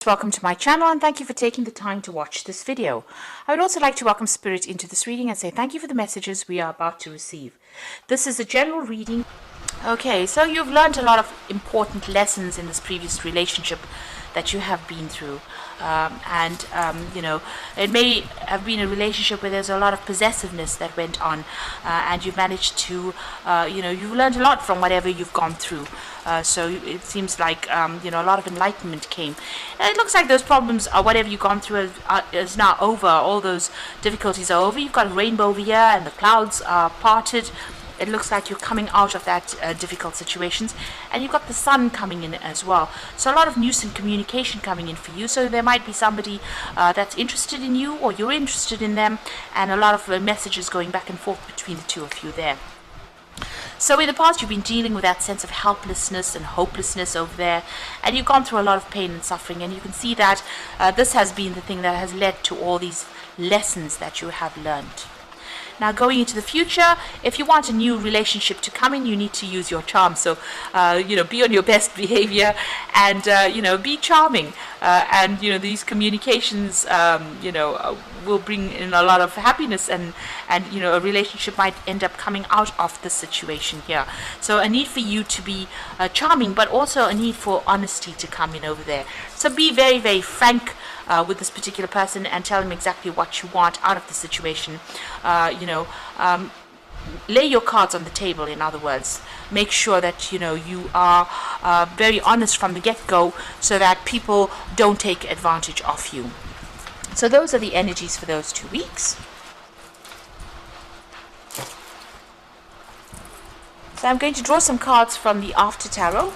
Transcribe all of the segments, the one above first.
Welcome to my channel and thank you for taking the time to watch this video. I would also like to welcome Spirit into this reading and say thank you for the messages we are about to receive. This is a general reading. Okay, so you've learned a lot of important lessons in this previous relationship that you have been through. It may have been a relationship where there's a lot of possessiveness that went on, and you've managed to, you've learned a lot from whatever you've gone through. So it seems like, a lot of enlightenment came. And it looks like those problems, whatever you've gone through, is now over. All those difficulties are over. You've got a rainbow over here, and the clouds are parted. It looks like you're coming out of that difficult situations, and you've got the sun coming in as well. So a lot of news and communication coming in for you. So there might be somebody that's interested in you, or you're interested in them, and a lot of messages going back and forth between the two of you there. So in the past, you've been dealing with that sense of helplessness and hopelessness over there, and you've gone through a lot of pain and suffering, and you can see that this has been the thing that has led to all these lessons that you have learned. Now, going into the future, if you want a new relationship to come in, you need to use your charm. So, be on your best behavior and, be charming. These communications, will bring in a lot of happiness and a relationship might end up coming out of the situation here. So a need for you to be charming, but also a need for honesty to come in over there. So be very, very frank with this particular person and tell them exactly what you want out of the situation. Lay your cards on the table, in other words. Make sure that you are very honest from the get-go so that people don't take advantage of you. So those are the energies for those 2 weeks. So I'm going to draw some cards from the After Tarot.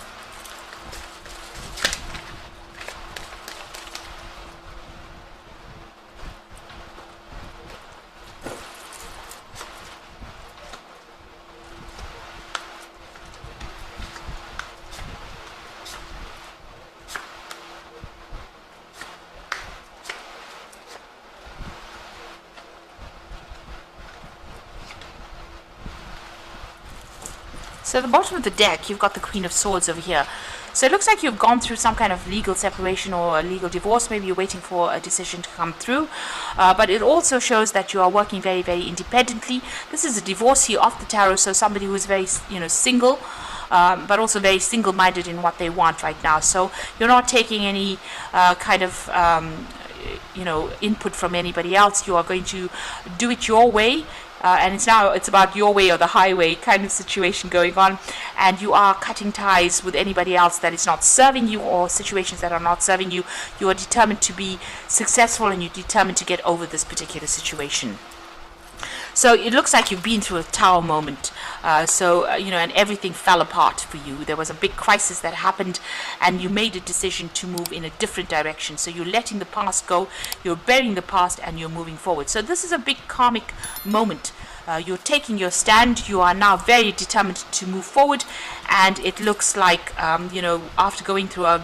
So at the bottom of the deck, you've got the Queen of Swords over here. So it looks like you've gone through some kind of legal separation or a legal divorce. Maybe you're waiting for a decision to come through. But it also shows that you are working very, very independently. This is a divorcee of the tarot, so somebody who is very, single, but also very single-minded in what they want right now. So you're not taking any input from anybody else. You are going to do it your way. And it's about your way or the highway kind of situation going on, and you are cutting ties with anybody else that is not serving you or situations that are not serving you. You are determined to be successful, and you're determined to get over this particular situation. So it looks like you've been through a tower moment, and everything fell apart for you. There was a big crisis that happened, and you made a decision to move in a different direction. So you're letting the past go, you're burying the past, and you're moving forward. So this is a big karmic moment. You're taking your stand. You are now very determined to move forward, and it looks like, after going through a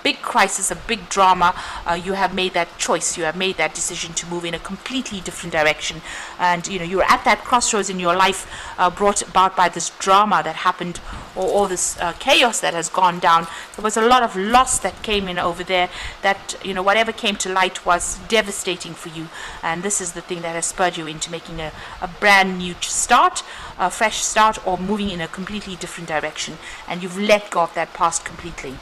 big crisis, a big drama, you have made that choice, you have made that decision to move in a completely different direction. And you're at that crossroads in your life, brought about by this drama that happened, or all this chaos that has gone down. There was a lot of loss that came in over there, that whatever came to light was devastating for you, and this is the thing that has spurred you into making a brand new start, a fresh start, or moving in a completely different direction, and you've let go of that past completely.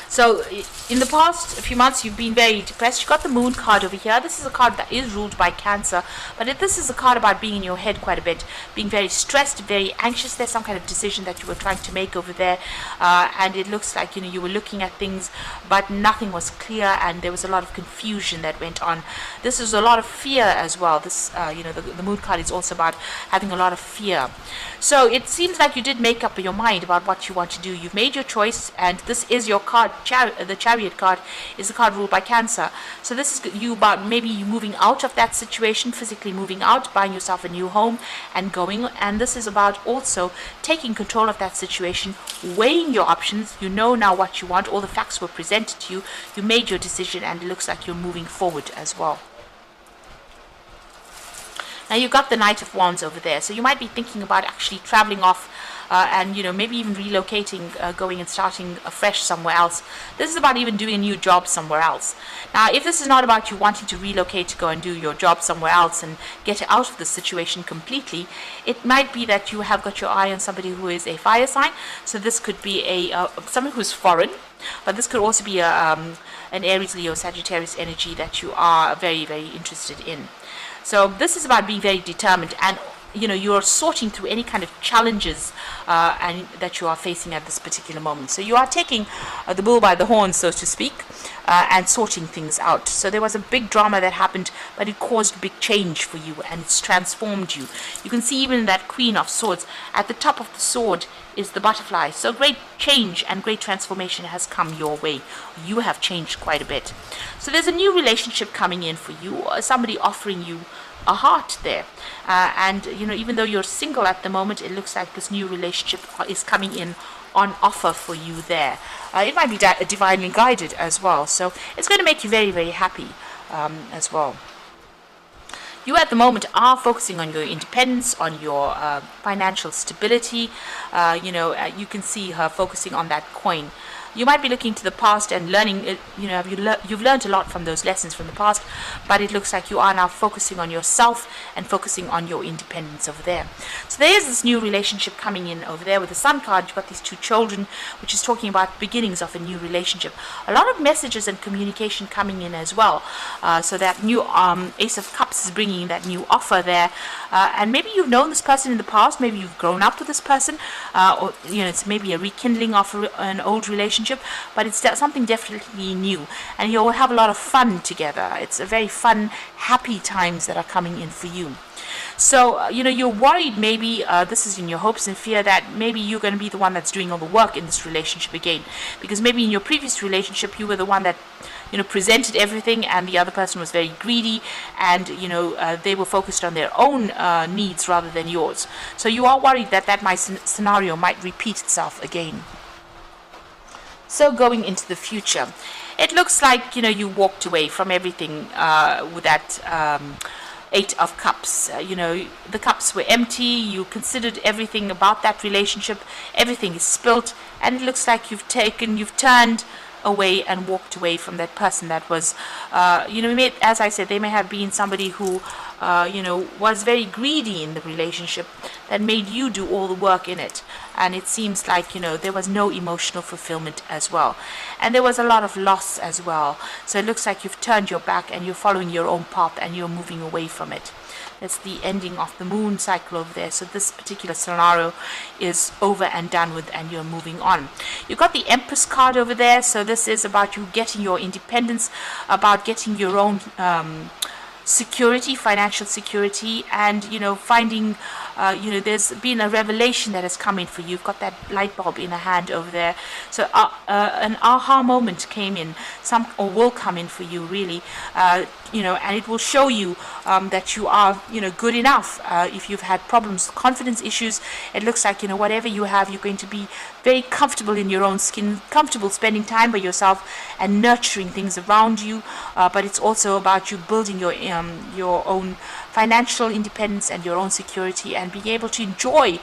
So in the past few months, you've been very depressed. You've got the Moon card over here. This is a card that is ruled by Cancer, but this is a card about being in your head quite a bit, being very stressed, very anxious. There's some kind of decision that you were trying to make over there, and it looks like you were looking at things, but nothing was clear, and there was a lot of confusion that went on. This is a lot of fear as well. This, the Moon card is also about having a lot of fear. So it seems like you did make up your mind about what you want to do. You've made your choice, and this is your card. The Chariot card is a card ruled by Cancer. So this is you about maybe you moving out of that situation, physically moving out, buying yourself a new home and going. And this is about also taking control of that situation, weighing your options. You know now what you want. All the facts were presented to you. You made your decision, and it looks like you're moving forward as well. Now you've got the Knight of Wands over there, so you might be thinking about actually traveling off and maybe even relocating, going and starting afresh somewhere else. This is about even doing a new job somewhere else. Now, if this is not about you wanting to relocate to go and do your job somewhere else and get out of the situation completely, it might be that you have got your eye on somebody who is a fire sign. So this could be someone who's foreign, but this could also be an Aries, Leo, Sagittarius energy that you are very, very interested in. So this is about being very determined, and you're sorting through any kind of challenges and that you are facing at this particular moment. So you are taking the bull by the horns, so to speak, and sorting things out. So there was a big drama that happened, but it caused big change for you, and it's transformed you. You can see even that Queen of Swords, at the top of the sword is the butterfly. So great change and great transformation has come your way. You have changed quite a bit. So there's a new relationship coming in for you, somebody offering you a heart there, and even though you're single at the moment, it looks like this new relationship is coming in on offer for you there. It might be divinely guided as well, so it's going to make you very, very happy as well. You at the moment are focusing on your independence, on your financial stability. You can see her focusing on that coin. You might be looking to the past and learning, you've learned a lot from those lessons from the past, but it looks like you are now focusing on yourself and focusing on your independence over there. So there is this new relationship coming in over there with the Sun card. You've got these two children, which is talking about beginnings of a new relationship. A lot of messages and communication coming in as well. So that new Ace of Cups is bringing that new offer there. And maybe you've known this person in the past, maybe you've grown up with this person, or it's maybe a rekindling of an old relationship. But it's something definitely new, and you'll have a lot of fun together. It's a very fun, happy times that are coming in for you. So, you're worried maybe, this is in your hopes and fear, that maybe you're going to be the one that's doing all the work in this relationship again. Because maybe in your previous relationship, you were the one that, presented everything, and the other person was very greedy, and, they were focused on their own needs rather than yours. So you are worried that scenario might repeat itself again. So going into the future, it looks like, you walked away from everything with that Eight of Cups. The cups were empty. You considered everything about that relationship. Everything is spilt, and it looks like you've turned away and walked away from that person that was, as I said, they may have been somebody who, was very greedy in the relationship that made you do all the work in it. And it seems like, there was no emotional fulfillment as well. And there was a lot of loss as well. So it looks like you've turned your back and you're following your own path and you're moving away from it. That's the ending of the moon cycle over there. So this particular scenario is over and done with, and you're moving on. You've got the Empress card over there. So this is about you getting your independence, about getting your own security, financial security, and finding there's been a revelation that has come in for you. You've got that light bulb in a hand over there. So an aha moment came in, or will come in for you, really, and it will show you that you are good enough. If you've had problems, confidence issues, it looks like whatever you have, you're going to be very comfortable in your own skin, comfortable spending time by yourself and nurturing things around you. But it's also about you building your own financial independence and your own security, and being able to enjoy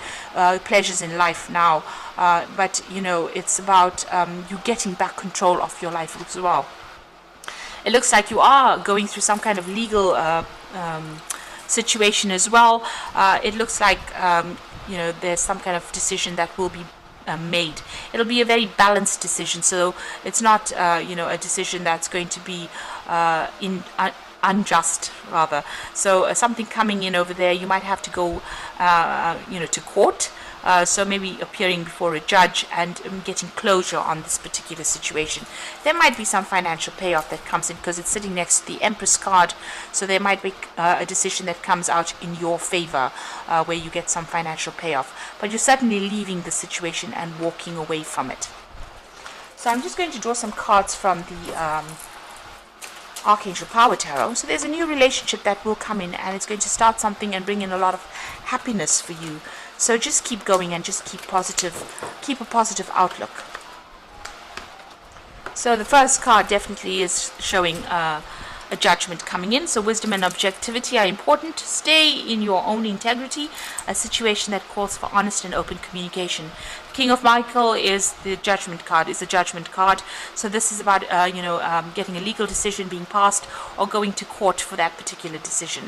pleasures in life now. But it's about you getting back control of your life as well. It looks like you are going through some kind of legal situation as well. It looks like there's some kind of decision that will be made. It'll be a very balanced decision, so it's not a decision that's going to be unjust, rather. So something coming in over there, you might have to go to court, so maybe appearing before a judge and getting closure on this particular situation. There might be some financial payoff that comes in, because it's sitting next to the Empress card, so there might be a decision that comes out in your favor, where you get some financial payoff, but you're certainly leaving the situation and walking away from it. So I'm just going to draw some cards from the Archangel Power Tarot. So there's a new relationship that will come in, and it's going to start something and bring in a lot of happiness for you. So just keep going and just keep a positive outlook. So the first card definitely is showing a judgment coming in. So wisdom and objectivity are important. Stay in your own integrity, a situation that calls for honest and open communication. King of Michael is the judgment card, is a judgment card. So this is about, getting a legal decision being passed or going to court for that particular decision.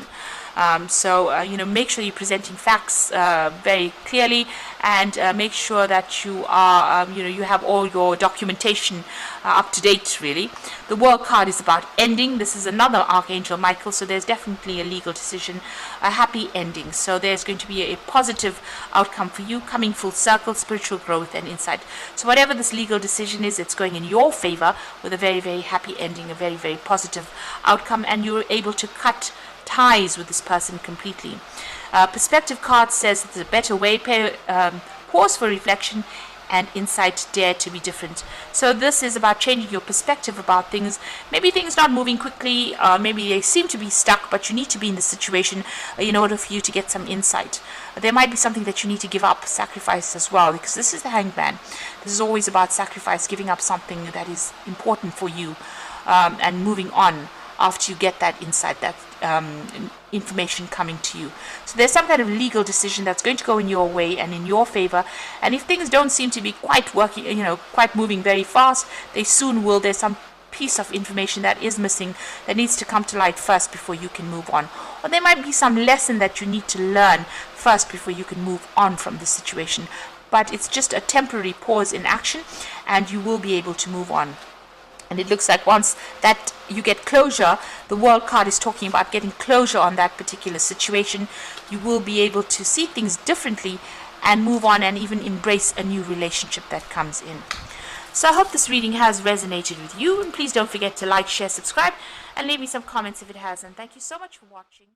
Make sure you're presenting facts very clearly, and make sure that you are, you have all your documentation up to date, really. The World card is about ending. This is another Archangel Michael, so there's definitely a legal decision, a happy ending. So there's going to be a positive outcome for you, coming full circle, spiritual growth and insight. So whatever this legal decision is, it's going in your favor with a very, very happy ending, a very, very positive outcome, and you're able to cut ties with this person completely. Perspective card says it's a better way. Pause for reflection and insight. Dare to be different. So this is about changing your perspective about things. Maybe things not moving quickly, maybe they seem to be stuck, but you need to be in the situation in order for you to get some insight. There might be something that you need to give up, sacrifice as well, because this is the Hangman. This is always about sacrifice, giving up something that is important for you, and moving on after you get that insight, that information coming to you. So there's some kind of legal decision that's going to go in your way and in your favor. And if things don't seem to be quite working, quite moving very fast, they soon will. There's some piece of information that is missing that needs to come to light first before you can move on. Or there might be some lesson that you need to learn first before you can move on from the situation. But it's just a temporary pause in action, and you will be able to move on. And it looks like once that you get closure, the World card is talking about getting closure on that particular situation. You will be able to see things differently and move on, and even embrace a new relationship that comes in. So I hope this reading has resonated with you, and please don't forget to like, share, subscribe, and leave me some comments if it has. And thank you so much for watching.